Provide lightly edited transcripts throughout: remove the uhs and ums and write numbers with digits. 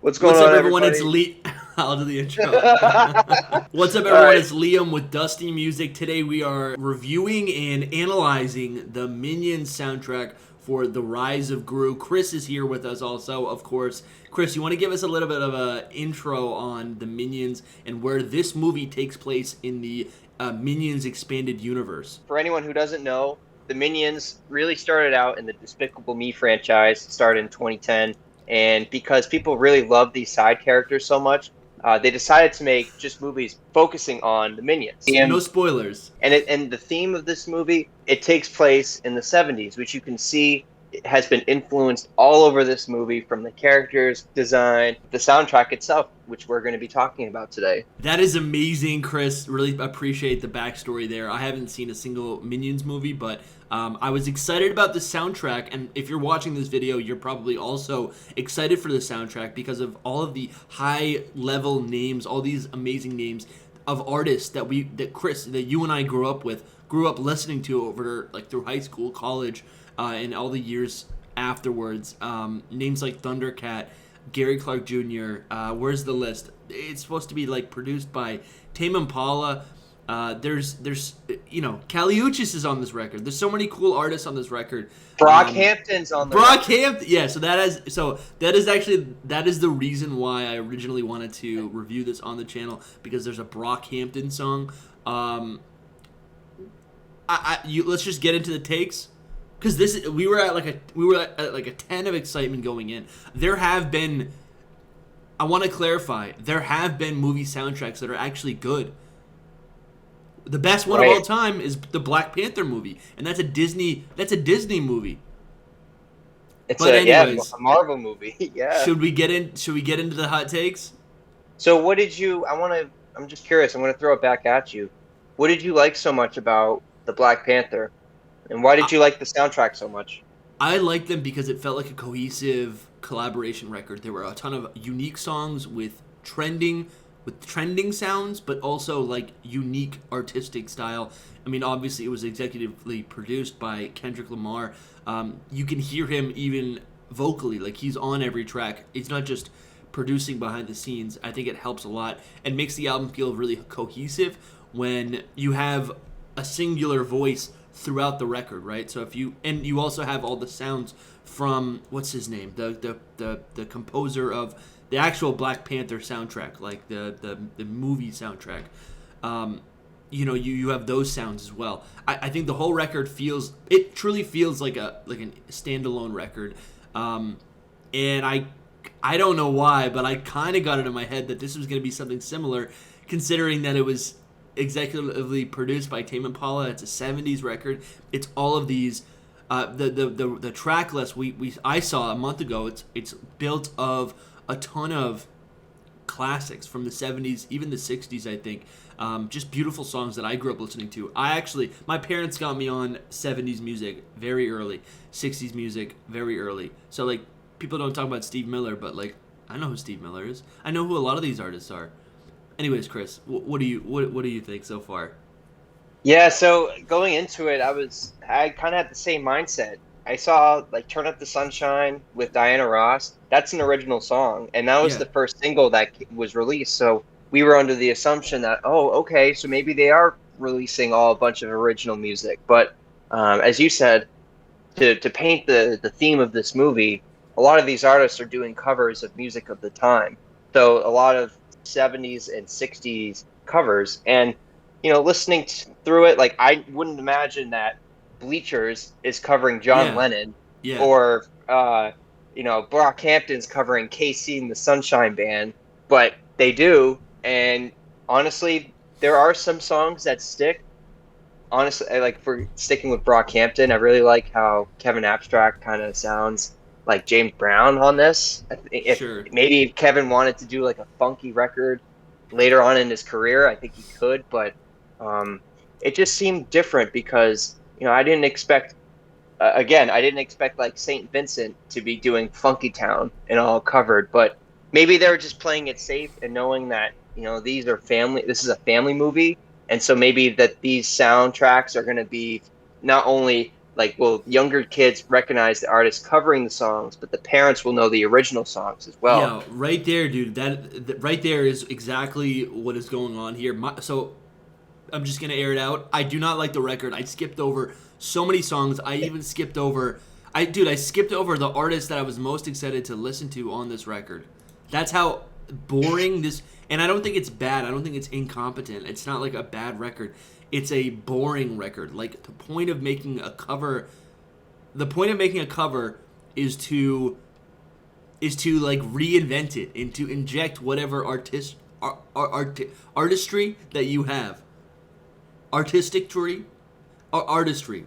What's going What's up, on, everyone? It's everybody? Lee. I'll do the intro. What's up, All everyone? right. It's Liam with Dusty Music. Today we are reviewing and analyzing the Minions soundtrack for The Rise of GRU. Chris is here with us also, of course. Chris, you want to give us a little bit of an intro on the Minions and where this movie takes place in the Minions expanded universe? For anyone who doesn't know, the Minions really started out in the Despicable Me franchise. It started in 2010, and because people really love these side characters so much, they decided to make just movies focusing on the Minions. No And spoilers. and the theme of this movie, it takes place in the 70s, which you can see has been influenced all over this movie from the characters design, the soundtrack itself, which we're going to be talking about today. That is amazing, Chris. Really appreciate the backstory there. I haven't seen a single Minions movie, but I was excited about the soundtrack. And if you're watching this video, you're probably also excited for the soundtrack because of all of the high level names, all these amazing names of artists that Chris, that you and I grew up listening to over like through high school, college, and all the years afterwards. Names like Thundercat, Gary Clark Jr. Where's the list? It's supposed to be like produced by Tame Impala. There's Caliuchis is on this record. There's so many cool artists on this record. Brockhampton's on the record. Brockhampton, yeah. That is the reason why I originally wanted to review this on the channel, because there's a Brockhampton song. Let's just get into the takes. Because we were at like a 10 of excitement going in. I want to clarify, there have been movie soundtracks that are actually good. The best one of all time is the Black Panther movie, and that's a Disney movie. It's a Marvel movie. Yeah. Should we get into the hot takes? So what did you? I'm just curious. I'm going to throw it back at you. What did you like so much about the Black Panther, and why did you like the soundtrack so much? I liked them because it felt like a cohesive collaboration record. There were a ton of unique songs with trending sounds, but also like unique artistic style. I mean, obviously it was executively produced by Kendrick Lamar. You can hear him even vocally, like he's on every track. It's not just producing behind the scenes. I think it helps a lot and makes the album feel really cohesive when you have a singular voice throughout the record, right? So you also have all the sounds from what's his name, the composer of the actual Black Panther soundtrack, like the movie soundtrack. You have those sounds as well. I think the whole record truly feels like a standalone record. And I don't know why, but I kind of got it in my head that this was going to be something similar, considering that it was executively produced by Tame Impala. It's a 70s record. It's all of these the track list I saw a month ago. It's built of a ton of classics from the 70s, even the 60s, I think. Just beautiful songs that I grew up listening to. My parents got me on 70s music very early, 60s music very early. So like, people don't talk about Steve Miller, but like, I know who Steve Miller is. I know who a lot of these artists are. Anyways, Chris, what do you think so far? Yeah, so going into it, I kind of had the same mindset. I saw like "Turn Up the Sunshine" with Diana Ross. That's an original song, and that was Yeah. the first single that was released. So we were under the assumption that, oh, okay, so maybe they are releasing a bunch of original music. But as you said, to paint the theme of this movie, a lot of these artists are doing covers of music of the time. So a lot of 70s and 60s covers, and listening through it, like I wouldn't imagine that Bleachers is covering John Lennon, Yeah. or Brockhampton's covering KC and the Sunshine Band, but they do. And honestly, there are some songs that stick. Honestly, for sticking with Brockhampton, I really like how Kevin Abstract kind of sounds like James Brown on this. Sure. Maybe if Kevin wanted to do like a funky record later on in his career, I think he could, but it just seemed different because I didn't expect like St. Vincent to be doing Funky Town and all covered, but maybe they were just playing it safe and knowing that this is a family movie, and so maybe that these soundtracks are going to be not only like, well, younger kids recognize the artist covering the songs, but the parents will know the original songs as well. Yeah, right there, dude. That right there is exactly what is going on here. So I'm just gonna air it out. I do not like the record. I skipped over so many songs. I even skipped over. I skipped over the artist that I was most excited to listen to on this record. That's how boring this. And I don't think it's bad. I don't think it's incompetent. It's not like a bad record. It's a boring record. Like the point of making a cover. The point of making a cover is to like reinvent it and to inject whatever artistry that you have, artistry,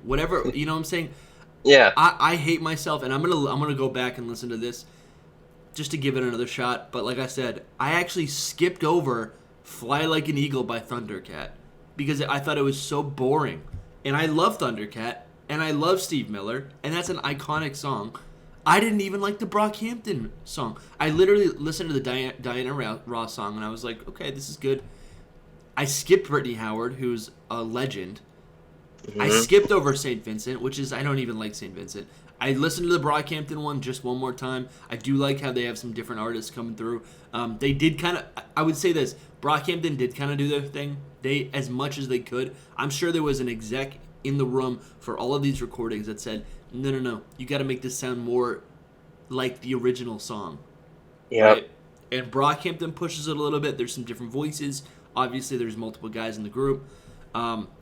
whatever, you know what I'm saying. Yeah. I hate myself, and I'm gonna go back and listen to this just to give it another shot. But like I said, I actually skipped over "Fly Like an Eagle" by Thundercat because I thought it was so boring, and I love Thundercat and I love Steve Miller, and that's an iconic song. I didn't even like the Brockhampton song. I literally listened to the Diana Ross song, and I was like, okay, this is good. I skipped Brittany Howard, who's a legend. I Hmm. skipped over St. Vincent, which is, I don't even like St. Vincent. I listened to the Brockhampton one just one more time. I do like how they have some different artists coming through. They did kind of, I would say this, Brockhampton did kind of do their thing. They, as much as they could. I'm sure there was an exec in the room for all of these recordings that said, no, you got to make this sound more like the original song, Yep. right? And Brockhampton pushes it a little bit. There's some different voices. Obviously, there's multiple guys in the group.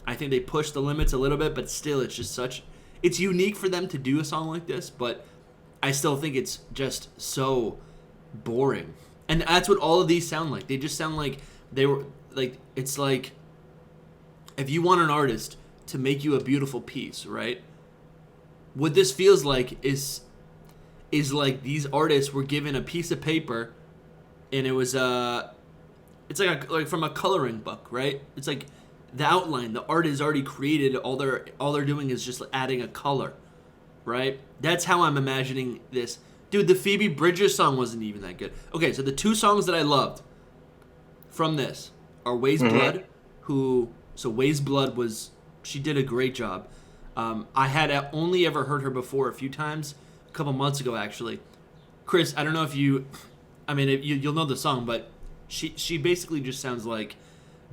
I think they push the limits a little bit, but still, it's just such. It's unique for them to do a song like this, but I still think it's just so boring. And that's what all of these sound like. They just sound like they were like. It's like if you want an artist to make you a beautiful piece, right? What this feels like is like these artists were given a piece of paper, and it was it's like from a coloring book, right? It's like the outline, the art is already created. All they're doing is just adding a color, right? That's how I'm imagining this. Dude, the Phoebe Bridgers song wasn't even that good. Okay, so the two songs that I loved from this are Ways Hmm. Blood, Ways Blood was, she did a great job. I had only ever heard her before a few times, a couple months ago actually. Chris, I don't know if you, I mean, you'll know the song, but she basically just sounds like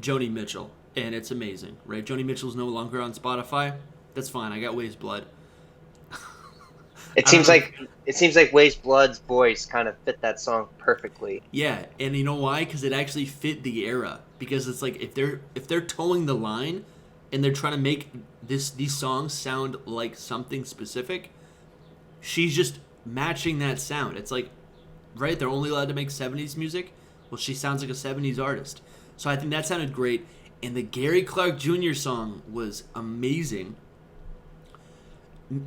Joni Mitchell, and it's amazing, right? Joni Mitchell's no longer on Spotify. That's fine. I got Ways Blood. It I don't seems know. like it seems like Waste Blood's voice kind of fit that song perfectly. Yeah, and you know why? Because it actually fit the era. Because it's like if they're towing the line, and they're trying to make these songs sound like something specific, she's just matching that sound. It's like, right? They're only allowed to make '70s music. Well, she sounds like a '70s artist. So I think that sounded great. And the Gary Clark Jr. song was amazing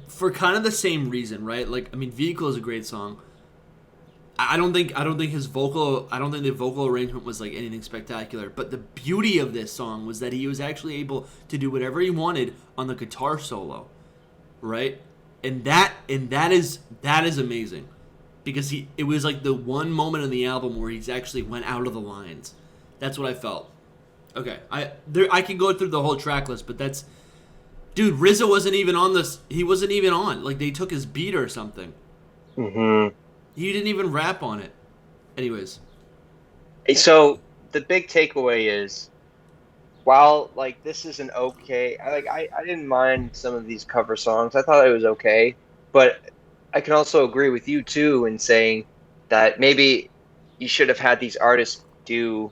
for kind of the same reason, right? Like, I mean, Vehicle is a great song. I don't think the vocal arrangement was like anything spectacular, but the beauty of this song was that he was actually able to do whatever he wanted on the guitar solo, right? And that is amazing because it was like the one moment in the album where he's actually went out of the lines. That's what I felt. Okay, I can go through the whole track list, but that's, dude, RZA wasn't even on this. He wasn't even on. Like they took his beat or something. Hmm. He didn't even rap on it. Anyways, So the big takeaway is, while like this is an okay, I didn't mind some of these cover songs. I thought it was okay, but I can also agree with you too in saying that maybe you should have had these artists do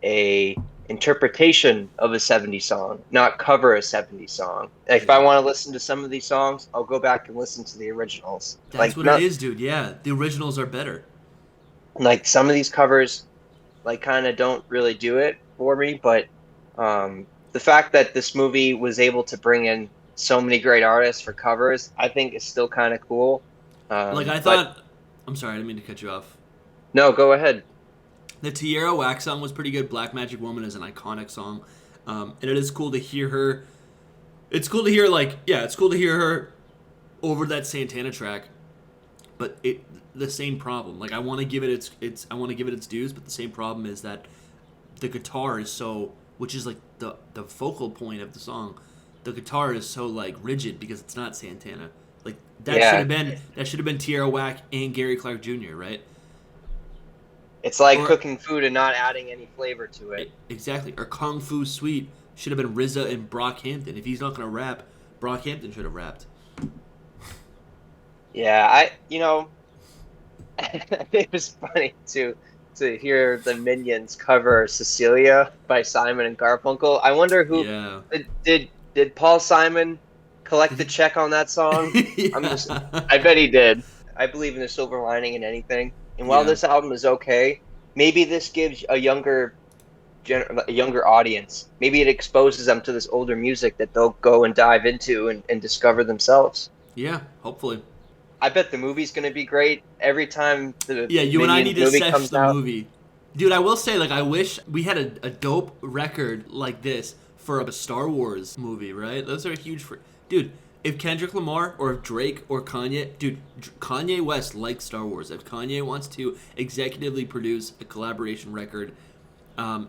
a interpretation of a '70s song, not cover a '70s song. If I yeah. want to listen to some of these songs, I'll go back and listen to the originals. That's what it is, dude. Yeah, the originals are better. Like some of these covers like kind of don't really do it for me, but the fact that this movie was able to bring in so many great artists for covers, I think is still kind of cool. Like I But thought. I'm sorry, I didn't mean to cut you off. no, go ahead. The Tierra Whack song was pretty good. Black Magic Woman is an iconic song, and it is cool to hear her. It's cool to hear it's cool to hear her over that Santana track. But the same problem. Like I want to give it I want to give it its dues, but the same problem is that the guitar is so, which is like the focal point of the song. the guitar is so like rigid because it's not Santana. Like Yeah, that should have been Tierra Whack and Gary Clark Jr. Right? it's like Or cooking food and not adding any flavor to it. exactly. Or Kung Fu Sweet should have been RZA and Brockhampton. If he's not gonna rap, Brockhampton should have rapped. Yeah, it was funny to hear the Minions cover Cecilia by Simon and Garfunkel. I wonder who Yeah. did Paul Simon collect the check on that song? Yeah. I bet he did. I believe in the silver lining in anything. And while Yeah. this album is okay, maybe this gives a younger audience. Maybe it exposes them to this older music that they'll go and dive into and discover themselves. Yeah. Hopefully. I bet the movie's going to be great. Every time the Yeah, you and I Minions need to movie sesh comes the out. movie. Dude, I will say, like, I wish we had a dope record like this for a Star Wars movie, right? Those are huge for. Dude, if Kendrick Lamar or if Drake or Kanye. Dude, Kanye West likes Star Wars. If Kanye wants to executively produce a collaboration record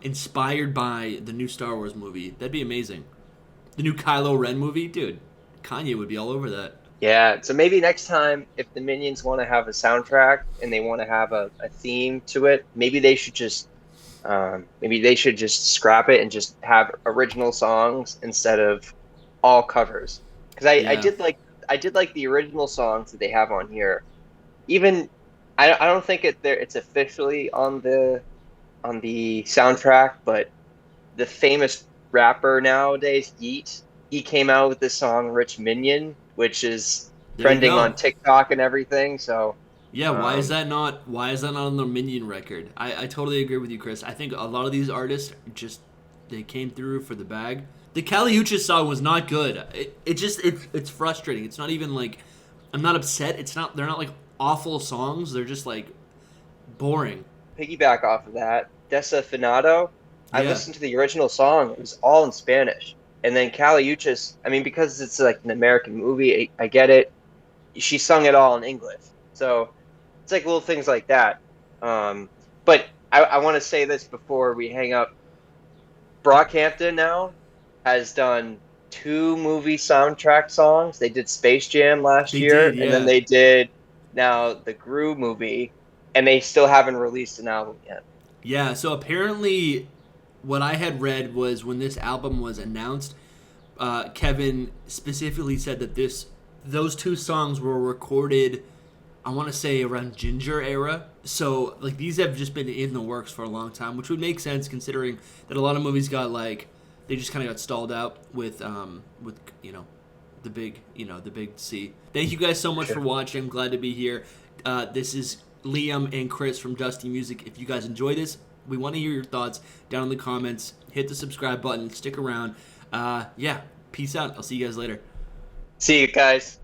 inspired by the new Star Wars movie, that'd be amazing. The new Kylo Ren movie? Dude, Kanye would be all over that. Yeah, so maybe next time, if the Minions want to have a soundtrack and they want to have a theme to it, maybe they should just scrap it and just have original songs instead of all covers. Because Yeah. I did like the original songs that they have on here. Even I don't think it's officially on the soundtrack, but the famous rapper nowadays, Yeet, he came out with this song "Rich Minion," which is There you trending go. on TikTok and everything. So, Yeah, um, why is that not on the Minion record? I totally agree with you, Chris. I think a lot of these artists just they came through for the bag. The Kali Uchis song was not good. It's frustrating. It's not even like I'm not upset. It's not they're not like awful songs. They're just like boring. piggyback off of that, Desafinado. I Yeah. listened to the original song; it was all in Spanish. And then Caliuchis, I mean, because it's like an American movie, I get it. She sung it all in English, so it's like little things like that. But I want to say this before we hang up. Brockhampton now has done two movie soundtrack songs. They did Space Jam last They year, did, and then yeah. they did now the GRU movie, and they still haven't released an album yet. Yeah, so apparently what I had read was when this album was announced, Kevin specifically said that those two songs were recorded I want to say around Ginger era. So like these have just been in the works for a long time, which would make sense considering that a lot of movies got like they just kind of got stalled out with the big C. Thank you guys so much for Sure. watching. I'm glad to be here. This is Liam and Chris from Dusty Music. If you guys enjoy this, we want to hear your thoughts down in the comments. Hit the subscribe button. Stick around. Yeah, peace out. I'll see you guys later. See you guys.